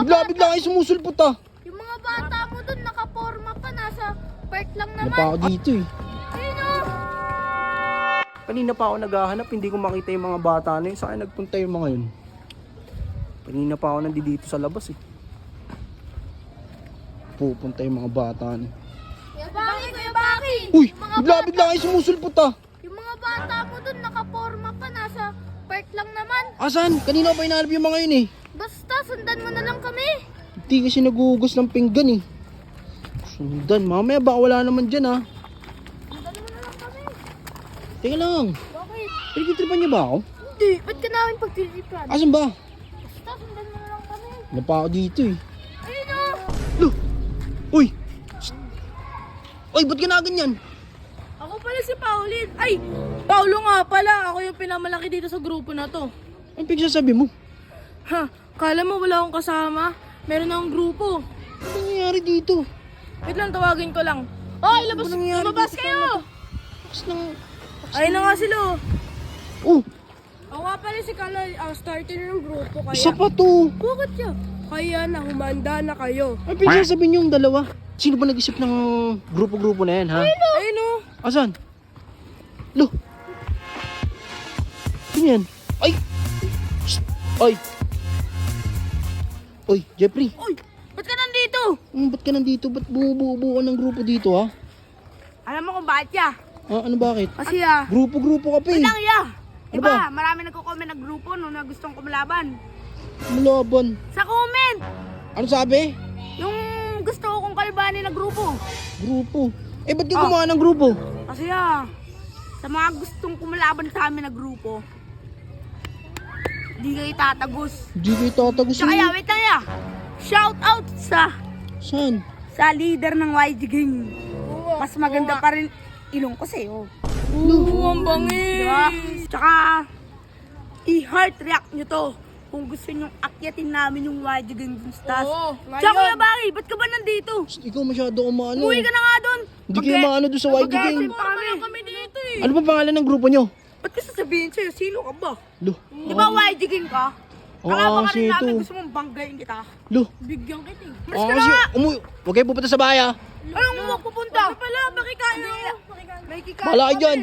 Bigla kayo sumusulpot ah. Yung mga bata mo dun, nakaporma pa. Nasa park lang naman. Ano pa ako dito eh. Ayun o. Kanina pa ako naghahanap, hindi ko makita yung mga bata na yun. Saan nagpunta yung mga yun? Kanina pa ako nandito sa labas eh. Pupunta yung mga bata na. Kuya Baki, Kuya Baki. Uy! Yung mga Bigla kayo sumusulpot ah. Yung mga bata mo dun, nakaporma pa. Nasa park lang naman. Asan? Kanina pa hinahanap yung mga yun eh. Basta, sundan mo na lang kami. Hindi kasi naguhugas ng pinggan eh. Sundan, mamaya baka wala naman dyan ah. Sundan mo na lang kami. Teka lang, Bakit? pinagtitripan niyo ba ako? Hindi, ba't ka namin pagtitipan? Asan ba? Basta, sundan mo na lang kami. Ano pa ako dito eh. Ayun o. Lo! Uy! Shh! Uy, ba't ka na ganyan? Ako pala si Pauline. Ay, Paulo nga pala. Ako yung pinamalaki dito sa grupo na to. Ano pinagsasabi mo? Ha, kala mo wala akong kasama? Meron akong grupo. Ano nangyayari dito? Wait lang, tawagin ko lang. Hoy, Ano nangyayari lumabas dito? kayo! Lakas ng... Ayun na nga sila. Oh! Ako nga pala si Kala, ang starter ng grupo. Kaya, Isa pa to! bakit siya? Kaya na, humanda na kayo. Ano pinagsasabi niyo yung dalawa? Sino ba nag-isip ng grupo-grupo na yan ha? Ayun o. Asan? Lo! Ano yan? Ay! Shh! Ay! Oy, Jeffrey! Uy, ba't ka nandito? Ba't ka nandito? Ba't bumubuo ng grupo dito ha? Alam mo kung bakit ya? Ah, ano bakit? Kasi Grupo-grupo ka pa eh. lang ya. Ano ba? Marami nagko-comment ng grupo no, na gustong kumalaban. Malaban. Sa comment, Ano sabi? yung gusto ko kong kalbanin na grupo. Grupo. Eh, ba't ka gumawa ng grupo? Kasi sa mga gustong kumalaban sa amin na grupo, di kayo tatagos. Hindi kayo tatagos Tsaka yun. wait lang ya. Shout out Saan? sa leader ng YG Gang. Mas maganda pa rin ilong ko sa'yo. Lo. Ang bangis! Diba? Tsaka, i-heart react nyo to kung gusto nyo akyatin namin yung YG Gang dun sa taas. Tsaka Kuya Baki, ba't ka ba nandito? Ikaw masyado umano. Umuwi ka na nga doon. Hindi kayo maano doon sa YG Gang. kami dito eh. Ano ba pangalan ng grupo nyo? Ba't ka sasabihin sa'yo? Sino ka ba? Lo. Di ba YG Gang ka? Oo, Kalaban ka kasi rin namin, ito. gusto mong banggain kita. Lo. Bigyan kita eh. Mas Ah, ka kasi na! umuwi. Huwag kayo pupunta sa bahay ah. Anong mo pupunta? Wala pala, makikain ako. May kikain Bahala kayo kami. dyan.